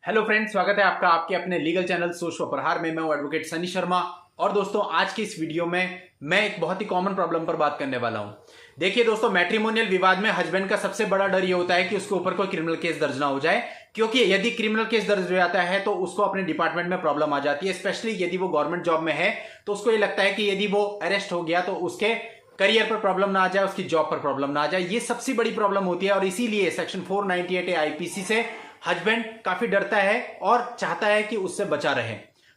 Hello friends, स्वागत है आपका आपके अपने लीगल चैनल सोच व प्रहार में। मैं हूं एडवोकेट सनी शर्मा। और दोस्तों, आज की इस वीडियो में मैं एक बहुत ही कॉमन प्रॉब्लम पर बात करने वाला हूं। देखिए दोस्तों, मैट्रिमोनियल विवाद में हस्बैंड का सबसे बड़ा डर यह होता है कि उसके ऊपर कोई क्रिमिनल केस दर्ज ना हो जाए, क्योंकि यदि क्रिमिनल केस दर्ज हो जाता है तो उसको अपने डिपार्टमेंट में प्रॉब्लम आ जाती है। स्पेशली यदि वो गवर्नमेंट जॉब में है तो उसको ये लगता है कि यदि वो अरेस्ट हो गया तो उसके करियर पर प्रॉब्लम ना आ जाए, उसकी जॉब पर प्रॉब्लम ना आ जाए। ये सबसे बड़ी प्रॉब्लम होती है और इसीलिए सेक्शन 498 आईपीसी से हस्बैंड काफी डरता है और चाहता है कि उससे बचा रहे।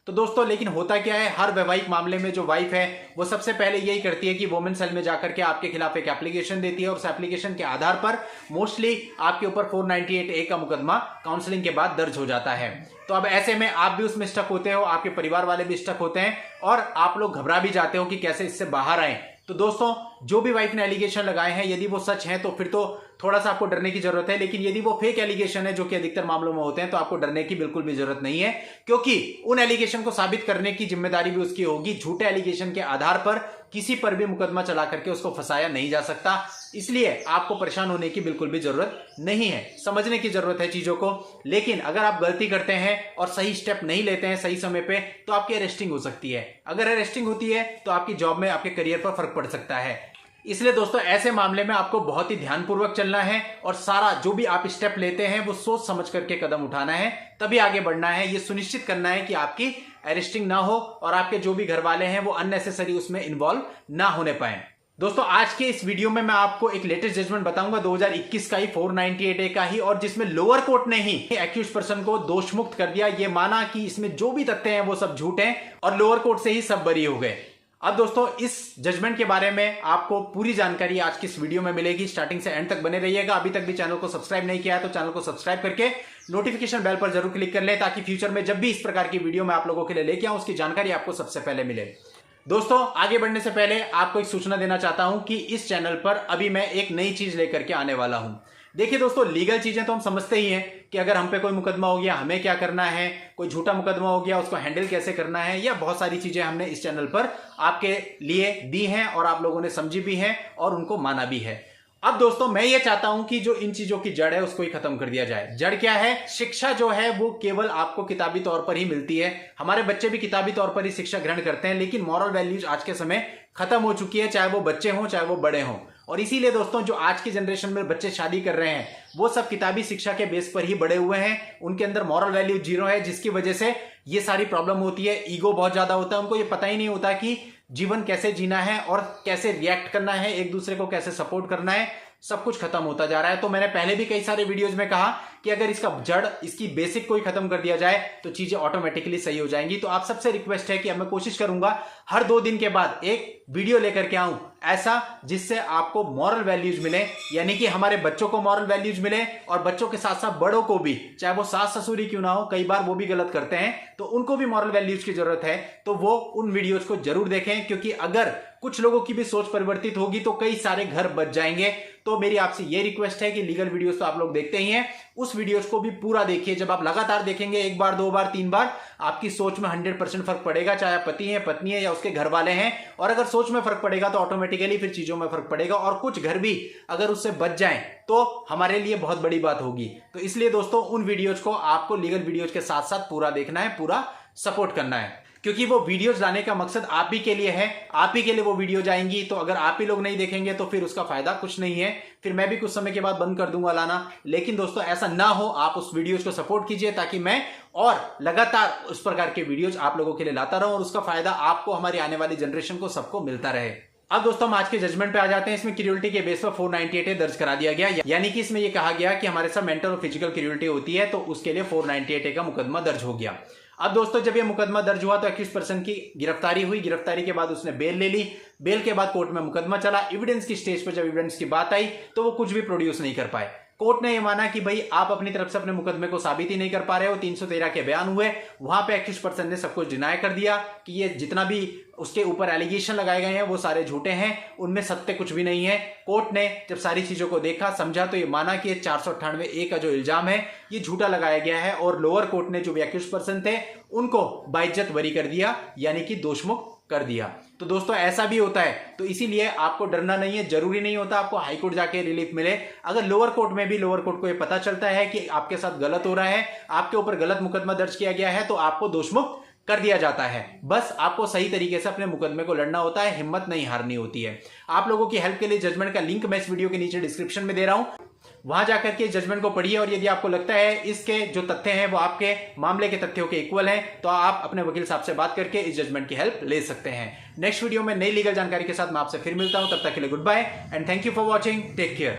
तो दोस्तों, लेकिन होता क्या है, हर वैवाहिक मामले में जो वाइफ है वो सबसे पहले यही करती है कि वुमेन सेल में जाकर के आपके खिलाफ एक एप्लीकेशन देती है और उस एप्लीकेशन के आधार पर मोस्टली आपके ऊपर 498A का मुकदमा काउंसलिंग के बाद दर्ज हो जाता है। तो अब ऐसे में आप भी उसमें स्टक होते हो, आपके परिवार वाले भी स्टक होते हैं और आप लोग घबरा भी जाते हो कि कैसे इससे बाहर आए। तो दोस्तों, जो भी वाइफ ने एलिगेशन लगाए हैं, यदि वो सच हैं तो फिर तो थोड़ा सा आपको डरने की जरूरत है। लेकिन यदि वो फेक एलिगेशन है, जो कि अधिकतर मामलों में होते हैं, तो आपको डरने की बिल्कुल भी जरूरत नहीं है, क्योंकि उन एलिगेशन को साबित करने की जिम्मेदारी भी उसकी होगी। झूठे एलिगेशन के आधार पर किसी पर भी मुकदमा चला करके उसको फंसाया नहीं जा सकता। इसलिए आपको परेशान होने की बिल्कुल भी जरूरत नहीं है, समझने की जरूरत है चीजों को। लेकिन अगर आप गलती करते हैं और सही स्टेप नहीं लेते हैं सही समय पे, तो आपकी अरेस्टिंग हो सकती है। अगर अरेस्टिंग होती है तो आपकी जॉब में, आपके करियर पर फर्क पड़ सकता है। इसलिए दोस्तों, ऐसे मामले में आपको बहुत ही ध्यानपूर्वक चलना है और सारा जो भी आप स्टेप लेते हैं वो सोच समझ करके कदम उठाना है, तभी आगे बढ़ना है। ये सुनिश्चित करना है कि आपकी अरेस्टिंग ना हो और आपके जो भी घर वाले हैं वो अननेसेसरी उसमें इन्वॉल्व ना होने पाए। दोस्तों, आज के इस वीडियो में मैं आपको एक लेटेस्ट जजमेंट बताऊंगा 2021 का ही, 498A का ही, और जिसमें लोअर कोर्ट ने ही एक्यूज पर्सन को दोष मुक्त कर दिया। ये माना कि इसमें जो भी तथ्य हैं वो सब झूठ हैं और लोअर कोर्ट से ही सब बरी हो गए। अब दोस्तों, इस जजमेंट के बारे में आपको पूरी जानकारी आज की इस वीडियो में मिलेगी। स्टार्टिंग से एंड तक बने रहिएगा। अभी तक भी चैनल को सब्सक्राइब नहीं किया है तो चैनल को सब्सक्राइब करके नोटिफिकेशन बेल पर जरूर क्लिक कर लें, ताकि फ्यूचर में जब भी इस प्रकार की वीडियो मैं आप लोगों के लिए लेके आऊं उसकी जानकारी आपको सबसे पहले मिले। दोस्तों, आगे बढ़ने से पहले आपको एक सूचना देना चाहता हूं कि इस चैनल पर अभी मैं एक नई चीज लेकर के आने वाला हूं। देखिए दोस्तों, लीगल चीजें तो हम समझते ही हैं कि अगर हम पे कोई मुकदमा हो गया हमें क्या करना है, कोई झूठा मुकदमा हो गया उसको हैंडल कैसे करना है, या बहुत सारी चीजें हमने इस चैनल पर आपके लिए दी हैं और आप लोगों ने समझी भी हैं और उनको माना भी है। अब दोस्तों, मैं ये चाहता हूं कि जो इन चीजों की जड़ है उसको ही खत्म कर दिया जाए। जड़ क्या है? शिक्षा जो है वो केवल आपको किताबी तौर पर ही मिलती है। हमारे बच्चे भी किताबी तौर पर ही शिक्षा ग्रहण करते हैं, लेकिन मॉरल वैल्यूज आज के समय खत्म हो चुकी है, चाहे वो बच्चे हों चाहे वो बड़े हों। और इसीलिए दोस्तों, जो आज की जनरेशन में बच्चे शादी कर रहे हैं वो सब किताबी शिक्षा के बेस पर ही बड़े हुए हैं। उनके अंदर मॉरल वैल्यू जीरो है, जिसकी वजह से ये सारी प्रॉब्लम होती है। ईगो बहुत ज्यादा होता है, उनको ये पता ही नहीं होता कि जीवन कैसे जीना है और कैसे रिएक्ट करना है, एक दूसरे को कैसे सपोर्ट करना है। सब कुछ खत्म होता जा रहा है। तो मैंने पहले भी कई सारे वीडियोज में कहा कि अगर इसका जड़, इसकी बेसिक को ही खत्म कर दिया जाए तो चीजें ऑटोमेटिकली सही हो जाएंगी। तो आप सबसे रिक्वेस्ट है कि अब मैं कोशिश करूंगा हर 2 दिन के बाद एक वीडियो लेकर के आऊं ऐसा जिससे आपको मॉरल वैल्यूज मिले, यानी कि हमारे बच्चों को मॉरल वैल्यूज मिले और बच्चों के साथ साथ बड़ों को भी, चाहे वो सास ससुर ही क्यों ना हो, कई बार वो भी गलत करते हैं तो उनको भी मॉरल वैल्यूज की जरूरत है। तो वो उन वीडियोज को जरूर देखें, क्योंकि अगर कुछ लोगों की भी सोच परिवर्तित होगी तो कई सारे घर बच जाएंगे। तो मेरी आपसे ये रिक्वेस्ट है कि लीगल वीडियोस तो आप लोग देखते ही हैं, उस वीडियोस को भी पूरा देखिए। जब आप लगातार देखेंगे, 1 बार 2 बार 3 बार, आपकी सोच में 100% फर्क पड़ेगा, चाहे आप पति हैं, पत्नी है या उसके घर वाले हैं। और अगर सोच में फर्क पड़ेगा तो ऑटोमेटिकली फिर चीजों में फर्क पड़ेगा और कुछ घर भी अगर उससे बच जाएं तो हमारे लिए बहुत बड़ी बात होगी। तो इसलिए दोस्तों, उन वीडियोज को आपको लीगल वीडियोज के साथ साथ पूरा देखना है, पूरा सपोर्ट करना है, क्योंकि वो वीडियोस लाने का मकसद आप ही के लिए है। आप ही के लिए वो वीडियो जाएंगी, तो अगर आप ही लोग नहीं देखेंगे तो फिर उसका फायदा कुछ नहीं है। फिर मैं भी कुछ समय के बाद बंद कर दूंगा लाना। लेकिन दोस्तों, ऐसा ना हो, आप उस वीडियोस को सपोर्ट कीजिए ताकि मैं और लगातार उस प्रकार के वीडियोज आप लोगों के लिए लाता रहूं और उसका फायदा आपको, हमारी आने वाली जनरेशन को, सबको मिलता रहे। अब दोस्तों, हम आज के जजमेंट पे आ जाते हैं। इसमें क्रियोलिटी के बेस पर 498A दर्ज करा दिया गया, यानी कि इसमें यह कहा गया कि हमारे साथ मेंटल और फिजिकल क्रियोलिटी होती है, तो उसके लिए 498A का मुकदमा दर्ज हो गया। अब दोस्तों, जब ये मुकदमा दर्ज हुआ तो एक्यूज पर्सन की गिरफ्तारी हुई। गिरफ्तारी के बाद उसने बेल ले ली। बेल के बाद कोर्ट में मुकदमा चला। एविडेंस की स्टेज पर जब एविडेंस की बात आई तो वो कुछ भी प्रोड्यूस नहीं कर पाए। कोर्ट ने यह माना कि भाई आप अपनी तरफ से अपने मुकदमे को साबित ही नहीं कर पा रहे हो। 313 के बयान हुए, वहां पे एक्यूज पर्सन ने सब कुछ डिनाई कर दिया कि ये जितना भी उसके ऊपर एलिगेशन लगाए गए हैं वो सारे झूठे हैं, उनमें सत्य कुछ भी नहीं है। कोर्ट ने जब सारी चीजों को देखा, समझा, तो ये माना कि 498A का जो इल्जाम है ये झूठा लगाया गया है और लोअर कोर्ट ने जो भी एक्यूज पर्सन थे उनको बाइज्जत बरी कर दिया, यानी कि दोषमुक्त कर दिया। तो दोस्तों ऐसा भी होता है, तो इसीलिए आपको डरना नहीं है। जरूरी नहीं होता आपको हाई कोर्ट जाके रिलीफ मिले। अगर लोअर कोर्ट में भी लोअर कोर्ट को ये पता चलता है कि आपके साथ गलत हो रहा है, आपके ऊपर गलत मुकदमा दर्ज किया गया है, तो आपको दोषमुक्त कर दिया जाता है। बस आपको सही तरीके से अपने मुकदमे को लड़ना होता है, हिम्मत नहीं हारनी होती है। आप लोगों की हेल्प के लिए जजमेंट का लिंक मैं इस वीडियो के नीचे डिस्क्रिप्शन में दे रहा हूं, वहां जाकर के जजमेंट को पढ़िए और यदि आपको लगता है इसके जो तथ्य हैं वो आपके मामले के तथ्यों के इक्वल हैं, तो आप अपने वकील साहब से बात करके इस जजमेंट की हेल्प ले सकते हैं। नेक्स्ट वीडियो में नई लीगल जानकारी के साथ मैं आपसे फिर मिलता हूं, तब तक के लिए goodbye and thank you for watching. Take care.